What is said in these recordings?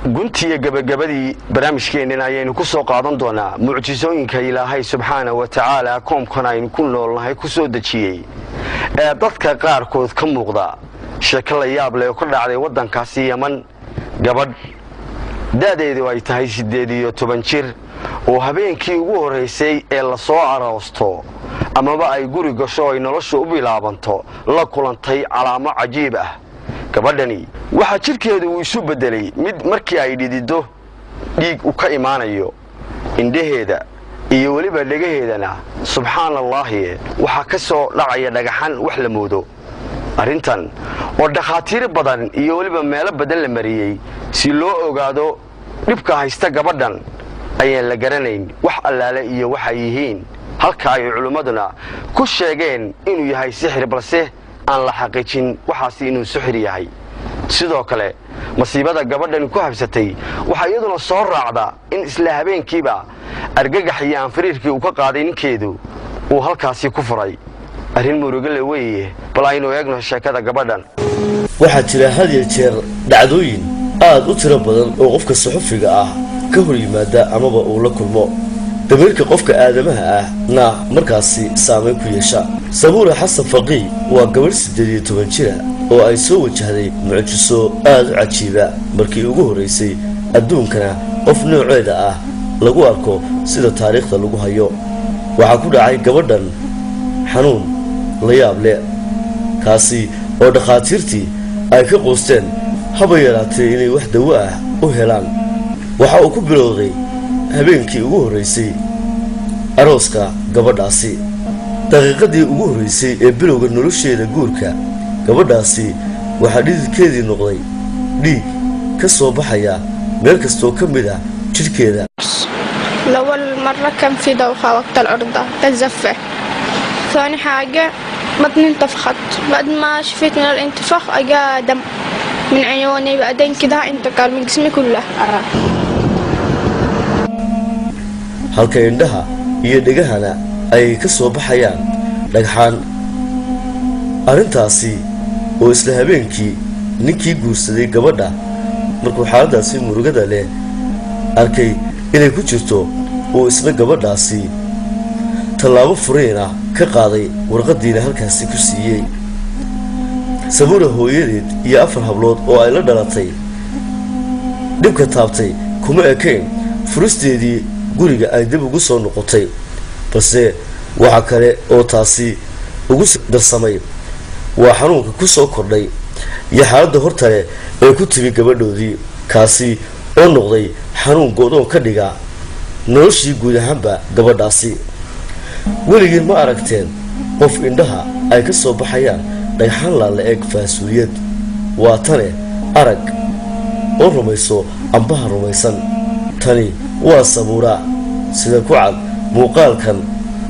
guntiga gabagabadii barnaamijkeenna ayaynu ku soo qaadan doonaa mucjisooyinka Ilaahay subhanahu wa ta'ala koomkan aynu ku noolnahay ku soo dajiyay ee dadka qaarkood ka muuqda sheeko la yaab leh oo ka dhacday wadankaasi Yemen gabadh daadeedu ay tahay 18 jir oo habeenkii ugu horeysay ee la soo aroosto amaba ay guri gasho ay nolosha u bilaabanto la kulantay calaamo cajiib ah gabadhani waxa jirkeedu uu isu bedelay mid markii ay dhidido dhiig u ka imaanayo indheheeda iyo waliba dhagaheedana subxaanallaahi waxa ka soo dhacaya dhagaxan wax la moodo arintan oo dhaqaatiir badan iyo waliba meelo badan la mariyay si loo ogaado dhibka haysta gabadhan ayaan la garanayn wax allaale iyo waxa yihiin halka ay culimaduna ku sheegeen inuu yahay sixir balse aan la xaqiijin waxaas inuu sixir yahay sidoo kale masiibada gabadhan ku habsatay waxa iyaduna soo raacda in isla habeenkiiba argagax iyo anfiriirkii uu ka qaaday ninkeedu uu halkaasi ku furay arin murugo leh weeye bal aynu eegno sheekada gabadhan waxa jira had iyo jeer dhacdooyin aad u tiro badan oo qofka suxufiga ah ka hor yimaada amaba uu la kulmo dameerka qofka aadamaha ah na markaasi saameyn ku yeesha Sabuura Xasan Faqi waa gabar 18 jir oo ay soo wajahday mucjiso aad u cajiiba markii ugu horeysay adduunkana qof nooceeda ah lagu arko sida taariikhda lagu hayo waxa ku dhacay gabadhan xanuun la yaab leh kaasi oo dhaqaatiirtii ay ka qoosteen haba yaraatee inay wax dawo ah u helaan waxa uu ku bilowday habeenkii ugu horeysay arooska gabadhaasi daqiiqadii ugu horeysay ee bilowga nolosheeda guurka gabadhaasi waxa dhididkeedii noqday dhiig ka soo baxaya meel kastoo ka mid ah jirkeeda لأول مرة كان في دوخة وقت العرضة تزفه ثاني حاجة بطني انتفخت بعد ما شفيت من الانتفاخ أجا دم من عيوني بعدين كده انتقل من جسمي كله halka indhaha iyo dhagahana ay ka soo baxayaan dhagxaan arintaasi oo isla habeenkii ninkii guursaday gabadha markuu xaaladaasi murugada leh arkay inay ku jirto oo isna gabadhaasi talaabo fureen ka qaaday warqadiina halkaasi ku siiyay Sabuura hooyadeed iyo 4 hablood oo ay la dhalatay dibka taabtay kuma ekeen furisteedii guriga ay dib ugu soo noqotay balse waxa kale oo taasi ugu darsamay waa xanuunka ku soo kordhay iyo xaaladda hortale ee ku timi gabadhoodii kaasi oo noqday xanuun go'doon ka dhiga noloshii guud ahaanba gabadhaasi weligiin ma aragteen qof indhaha ay ka soo baxayaan dhagxaan la eeg faasuuliyad waa tane arag oo rumayso ambaha rumaysan tani waa Sabuura sida ku cad muuqaalkan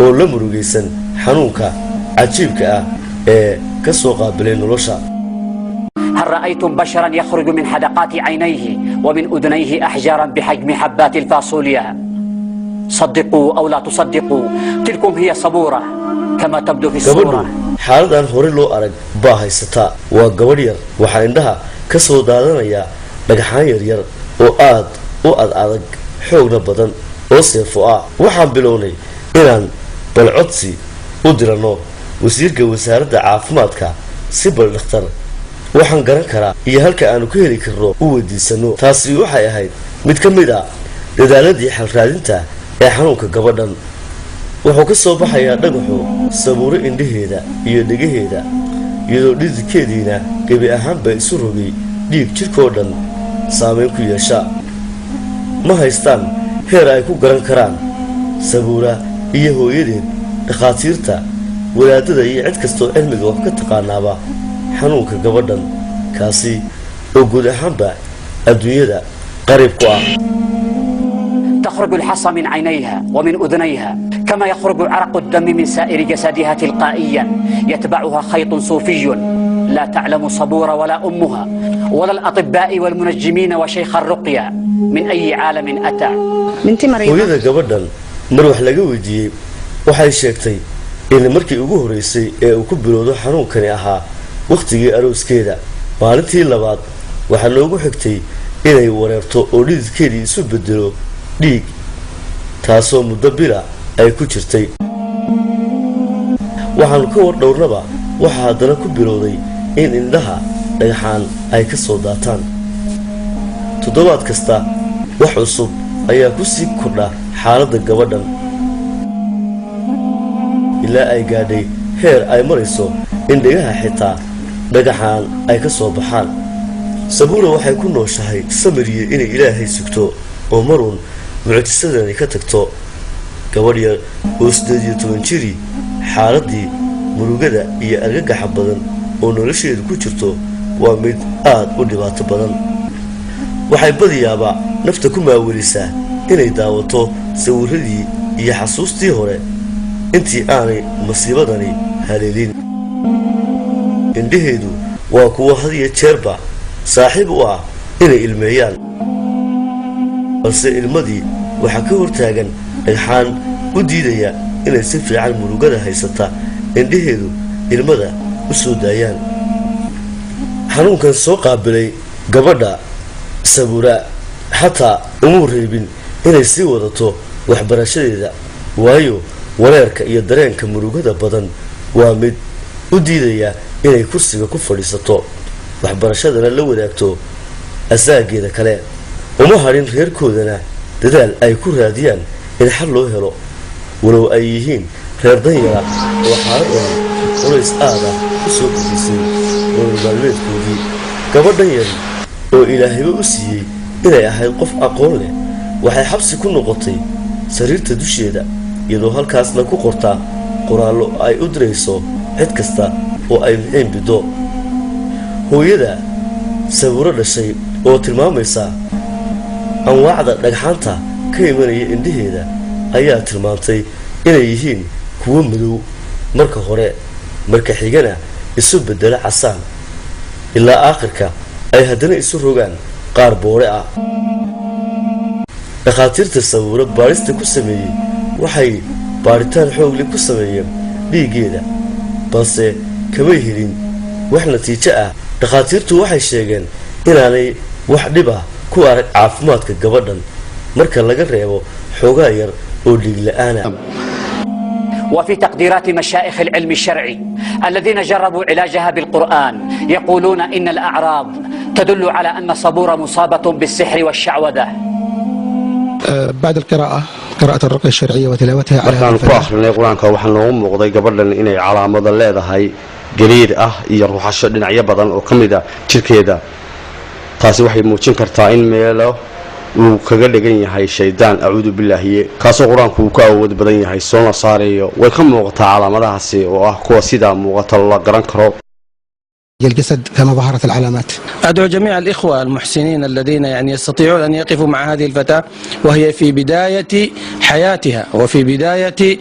oo la murugaysan xanuunka cajiibka ah ee ka soo qaabilay nolosha هل رأيتم بشرا يخرج من حدقات عينيه ومن أذنيه أحجارا بحجم حبات الفاصوليا صدقوا أو لا تصدقوا تلكم هي صبورة كما تبدو في الصورة حالدان هوري لو أرق باهيستا وقبر ير waxaa indhaha ka soo daadanaya dhagaxaan yar yar oo aad adag xoogna badan oo seefo ah waxaan bilownay inaan bal codsi u dirano wasiirka wasaaradda caafimaadka si bal dhakhtar waxaan garan karaa iyo halka aanu ku heli karno u weydiisano taasi waxay ahayd mid ka mid ah dadaaladii xal raadinta ee xanuunka gabadhan wuxuu ka soo baxayaa dhagaxo Sabuura indhaheeda iyo dhagaheeda iyadoo dhididkeediina gabi ahaanba isu rogay dhiig jirkoo dhan saameyn ku yeesha ma haystaan heer ay ku garan karaan Sabuura iyo hooyadeed dhaqaatiirta walaadada iyo cid kastoo cilmiga wax ka taqaanaaba xanuunka gabadhan kaasi oo guud ahaanba adduunyada qarib ku ah تخرج الحصى من عينيها ومن أذنيها كما يخرج عرق الدم من سائر جسدها تلقائيا يتبعها خيط صوفي لا تعلم صبورة ولا أمها ولا الأطباء والمنجمين وشيخ الرقية من أي عالم أتى بنتي مريضة وإذا gabadhan mar wax laga weydiiyay waxay sheegtay in markii ugu horeysay ee uu ku bilowdo xanuunkani ahaa waqtigii arooskeeda maalintii labaad waxa loogu xigtay inay wareerto oo dhididkeedii isu bedelo dhiig taasoo muddo bila ay ku jirtay. waxaanu ka war dhowrnaba waxaa haddana ku bilowday in indhaha dhagaxaan ay ka soo daataan. toddobaad kasta wax cusub ayaa ku sii kordha xaaladda gabadhan ilaa ay gaadhay heer ay marayso in dhagaha xitaa dhagaxaan ay ka soo baxaan. sabuura waxay ku nooshahay samiriye inay ilaahay sugto oo maruun mucjisadani ka tagto. gabadh yar oo 18 jiri xaaladii murugada iyo argagaxa badan oo nolosheedu ku jirto waa mid aad u dhibaato badan. waxay badiyaaba nafta ku maawelisaa inay daawato sawiradii iyo xasuustii hore intii aanay masiibadani haleelin. indhaheedu waa kuwa had iyo jeerba saaxiib u ah inay ilmeeyaan, balse ilmadii waxaa ka hortaagan dhagxaan u diidaya inay si fiican murugada haysata indhaheedu ilmada u soo daayaan. xanuunkan soo qaabilay gabadha sabuura xataa umuu reebin inay sii wadato waxbarashadeeda, waayo wareerka iyo dareenka murugada badan waa mid u diidaya inay kursiga ku fadhiisato waxbarashadana la wadaagto asaageeda kale. uma hadhin reerkoodana dadaal ay ku raadiyaan in xal loo helo, walow ay yihiin reer danyara oo xaaladdan culays aada u soo kordhisay nolol maalmeedkoodii. gabadhan yar oo ilaahayba u siiyey inay ahayd qof aqoon leh waxay xabsi ku noqotay sariirta dusheeda, iyadoo halkaasna ku qorta qoraallo ay u dirayso cid kasta oo ay miciin biddo. hooyada sabuuro dhashay oo tilmaamaysa anwaacda dhagxaanta ka imanaya indhaheeda ayaa tilmaantay inay yihiin kuwo madow marka hore, marka xigana isu bedelo casaan, ilaa aakhirka ay haddana isu rogaan qaar boore ah. dhakhaatiirta sabuuro baadhista ku sameeyey waxay baadhitaan xoogle ku sameeyeen dhiiggeeda, balse kamay helin wax natiijo ah. dhakhaatiirtu waxay sheegeen inaanay wax dhib ah ku arag caafimaadka gabadhan marka laga reebo xoogaa yar oo dhiig la'aan ah. وفي تقديرات مشايخ العلم الشرعي الذين جربوا علاجها بالقرآن يقولون إن الأعراض تدل على أن صبورة مصابة بالسحر والشعوذة. بعد القراءة قراءة الرقية الشرعية وتلاوتها على هذا القرآن القرآن كوحنا ومقضي قبل إن على مدى الله هاي قرير يروح الشدنا عيبا وكمدا تركيدا taasi waxay muujin kartaa in meelo uu kaga dhigan yahay shaydaan acuudu billaahi kaasoo quraanku uu ka awood badan yahay soo saareeyo way ka muuqataa calaamadahaasi oo ah kuwa sida muuqata la garan karo. الجسد كما ظهرت العلامات. أدعو جميع الإخوة المحسنين الذين يستطيعون أن يقفوا مع هذه الفتاة وهي في بداية حياتها وفي بداية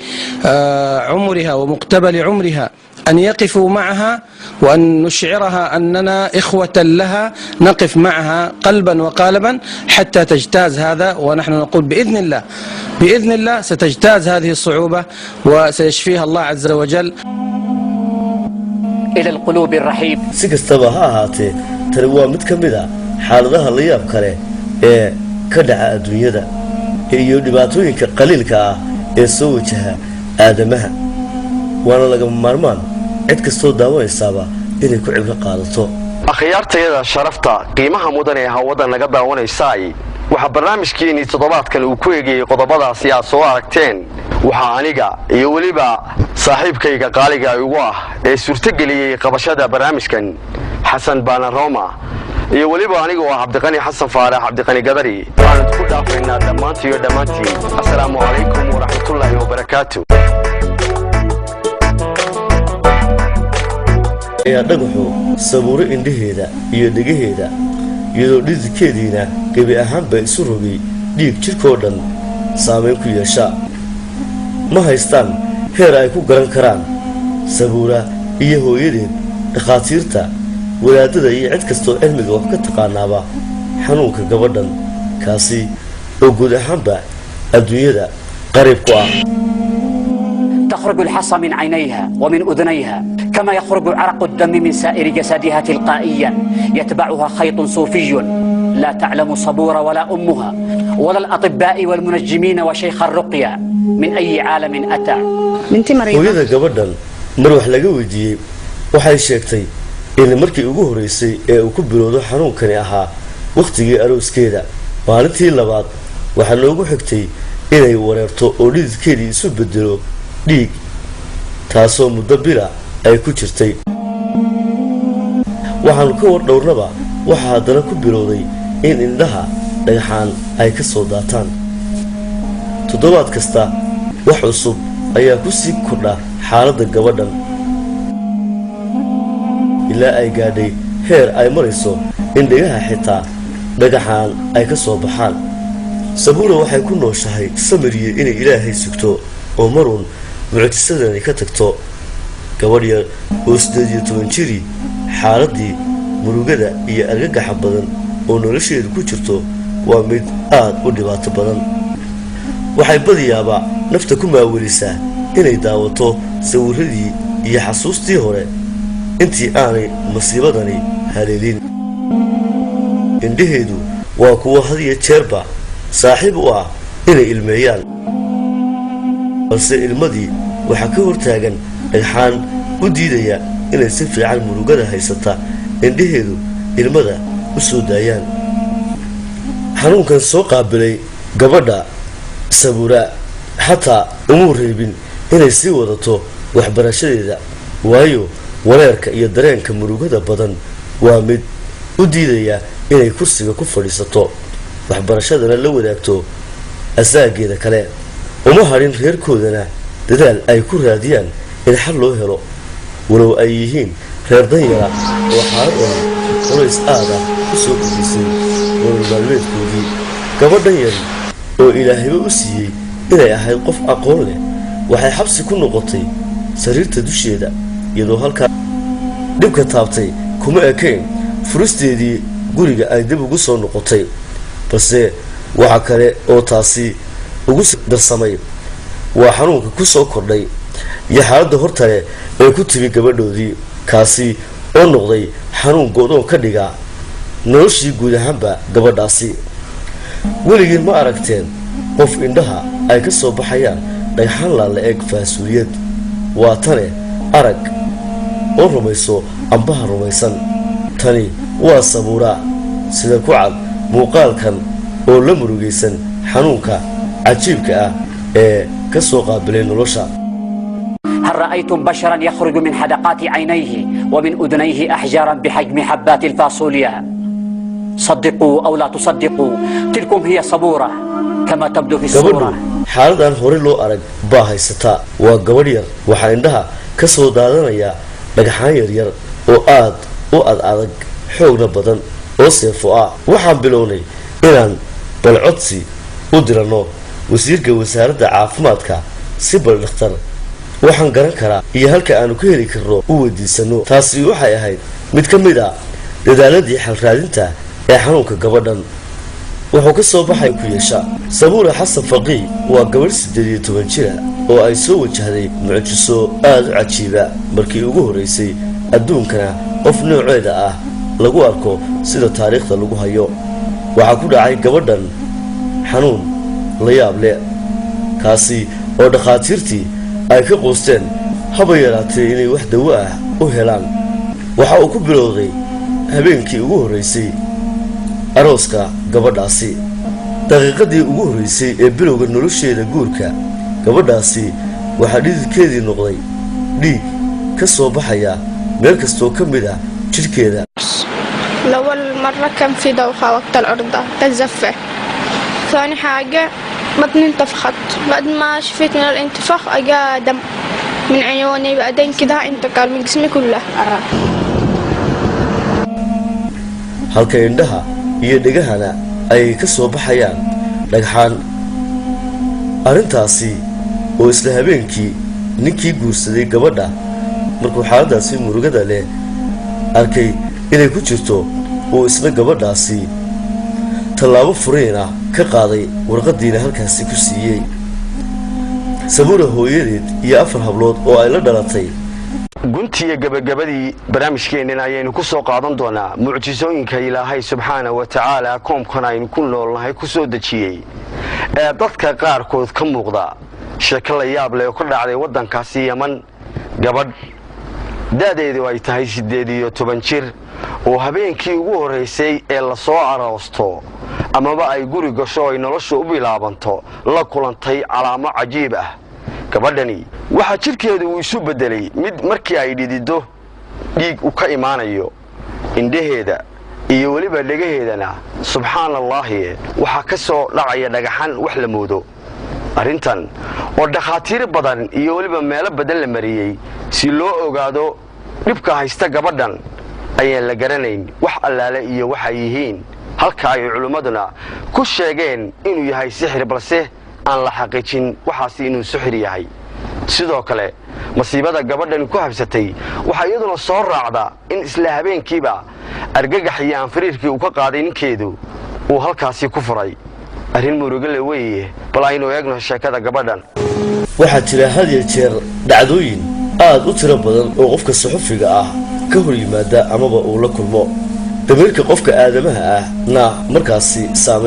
عمرها ومقتبل عمرها أن يقفوا معها وأن نشعرها أننا إخوة لها نقف معها قلبا وقالبا حتى تجتاز هذا، ونحن نقول بإذن الله ستجتاز هذه الصعوبة وسيشفيها الله عز وجل. إلى القلوب الرحيب. si kastaba ha ahaatee tani waa mid ka mid ah xaaladaha la yaab kale ee ka dhaca adduunyada iyo dhibaatooyinka qaliilka ah ee soo wajaha aadamaha, waana lagama maarmaan cid kastoo daawanaysaaba inay ku cibro qaadato. akhyaartayada sharafta qiimaha mudan ee hawada naga daawanaysay waxa barnaamijkeeni toddobaadkan uu ku eegayay qodobadaasi aad soo aragteen. waxa aniga iyo waliba saaxiibkayga qaaliga ugu ah ee suurtageliyay qabashada barnaamijkan xasan baana Roma iyo waliba aniga oo Cabdiqani Xasan Faarax Cabdiqani Gadari waan ku dhaafaynaa dhammaantiin. Assalaamu alaykum wa rahmatullaahi wa barakaatuh. ayaa dhagaxu sabuuro indhaheeda iyo dhegaheeda iyadoo dhididkeediina gebi ahaanba isu rogay dhiig jirkoo dhan saameyn ku yeesha. ma haystaan heer ay ku garan karaan sabuura iyo hooyadeed, dhakhaatiirta, wadaadada iyo cid kastoo cilmiga wax ka taqaanaaba xanuunka gabadhan kaasi oo guud ahaanba adduunyada qariib ku ah. تخرج الحصى من عينيها ومن أذنيها كما يخرج عرق الدم من سائر جسدها تلقائيا يتبعها خيط صوفي لا تعلم صبور ولا أمها ولا الأطباء والمنجمين وشيخ الرقية من أي عالم أتى. بنتي مريضة. hooyada gabadhan mar wax laga weydiiyey waxay sheegtay in markii ugu horeysay ee uu ku bilowdo xanuunkani ahaa waqtigii arooskeeda maalintii labaad waxa loogu xigtay inay wareerto oo dhididkeedii isu bedelo dhiig taasoo muddo bila ay ku jirtay waxaanu ka war dhowrnaba waxa haddana ku bilowday in indhaha dhagaxaan ay ka soo daataan toddobaad kasta wax cusub ayaa ku sii kordha xaaladda gabadhan ilaa ay gaadhay heer ay marayso in dhagaha xitaa dhagaxaan ay ka soo baxaan sabuura waxay ku nooshahay samiriye inay ilaahay sugto oo maruun mucjisadani ka tagto gabadh yar oo 18 jiri xaaladii murugada iyo argagaxa badan oo nolosheedu ku jirto waa mid aad u dhibaato badan waxay badiyaaba nafta ku maawelisaa inay daawato sawiradii iyo xasuustii hore intii aanay masiibadani haleelin indhaheedu waa kuwa had iyo jeerba saaxiib u ah inay ilmeeyaan balse ilmadii waxaa ka hortaagan dhagxaan u diidaya inay si fiican murugada haysata indhaheedu ilmada u soo daayaan xanuunkan soo qaabilay gabadha sabuura xataa umuu reebin inay sii wadato waxbarashadeeda waayo wareerka iyo dareenka murugada badan waa mid u diidaya inay kursiga ku fadhiisato waxbarashadana la wadaagto asaageeda kale uma hadhin reerkoodana dadaal ay ku raadiyaan in xal loo helo walow ay yihiin reer danyara oo xaaladdan culays aada ku soo kordhisay nolol maalmeedkoodii gabadhan yari oo ilaahayba u siiyey inay ahayd qof aqoon leh waxay xabsi ku noqotay sariirta dusheeda iyadoo halkaa dhibka taabtay kuma ekayn furisteedii guriga ay dib ugu soo noqotay balse waxa kale oo taasi ugu darsamay waa xanuunka ku soo kordhay iyo xaaladda hortale ee ku timi gabadhoodii kaasi oo noqday xanuun go'doon ka dhiga noloshii guud ahaanba gabadhaasi weligiin ma aragteen qof indhaha ay ka soo baxayaan dhagxaan laala eeg faasuuliyad waa tane arag oo rumayso ambaha rumaysan tani waa sabuura sida ku cad muuqaalkan oo la murugaysan xanuunka cajiibka ah ee ka soo qaabilay nolosha هل رأيتم بشرا يخرج من حدقات عينيه ومن أذنيه أحجارا بحجم حبات الفاصوليا؟ صدقوا أو لا تصدقوا تلكم هي صبورة كما تبدو في الصورة. xaaladan hore loo arag baa haysataa waa gabadh yar waxaa indhaha ka soo daadanaya dhagaxaan yaryar oo aad u adag xoogna badan oo seefo ah waxaan bilownay inaan balcodsi u dirano wasiirka wasaaradda caafimaadka si bal dhakhtar waxaan garan karaa iyo halka aanu ka heli karno u weydiisano taasi waxay ahayd mid ka mid ah dadaaladii xal raadinta ee xanuunka gabadhan wuxuu ka soo baxay ku yeesha sabuura xasan faqii waa gabadh 18 jira oo ay soo wajahday mucjiso aad u cajiiba markii ugu horeysay adduunkana qof nooceeda ah lagu arko sida taariikhda lagu hayo waxaa ku dhacay gabadhan xanuun la yaab leh kaasi oo dhakhaatiirtii ay ka qoosteen haba yaraatee inay wax dawo ah u helaan waxa uu ku bilowday habeenkii ugu horeysay arooska gabadhaasi daqiiqadii ugu horeysay ee bilowga nolosheeda guurka gabadhaasi waxaa dhididkeedii noqday dhiig ka soo baxaya meel kastoo ka mid ah jidhkeeda الأول مرة كان في دوخة وقت العرضة تتزفع. ثاني حاجة بطني انتفخت بعد ما شفيت من الانتفاخ أجا دم من عيوني بعدين كده انتقل من جسمي كله. halka indhaha iyo dhagahana ay ka soo baxayaan dhagxaan arrintaasi oo isla habeenkii ninkii guursaday gabadha markuu xaaladaasi murugada leh arkay inay ku jirto oo isna gabadhaasi tallaabo furiin ah ka qaaday warqadiina halkaasi ku siiyey sabuura hooyadeed iyo 4 hablood oo ay la dhalatay guntiya gabagabadii barnaamijkeennana ayaynu ku soo qaadan doonaa mucjisooyinka ilaahay subxaanahu wa tacaala koomkan aynu ku noolnahay ku soo dejiyey ee dadka qaarkood ka muuqda sheeko la yaab leh oo ka dhacday waddankaasi Yaman. gabadh da'deedu ay tahay 18 jir oo habeenkii ugu horeysay ee la soo aroosto amaba ay guri gasho ay nolosha u bilaabanto la kulantay calaamo cajiib ah. gabadhani waxa jirkeedu uu isu bedelay mid markii ay dhidido dhiig u ka imaanayo indhaheeda iyo waliba dhagaheedana subxaanallaahi waxa ka soo dhacaya dhagaxan wax la moodo. arrintan oo dhakhaatiir badan iyo waliba meelo badan la mariyay si loo ogaado dhibka haysta gabadhan ayaan la garanayn wax allaale iyo waxa yihiin halka ay culimaduna ku sheegeen inuu yahay sixir balse aan la xaqiijin waxaas inuu sixir yahay. sidoo kale masiibada gabadhan ku habsatay waxa iyaduna soo raacda in isla habeenkiiba argagax iyo anfiriirkii uu ka qaaday ninkeedu uu halkaasi ku furay. arrin murugo leh weeye, bal aynu eegno sheekada gabadhan. waxaa jira had iyo jeer dhacdooyin aad u tiro badan oo qofka suxufiga ah ka hor yimaada amaba uu la kulmo. dameerka qofka aadamaha ah na markaasi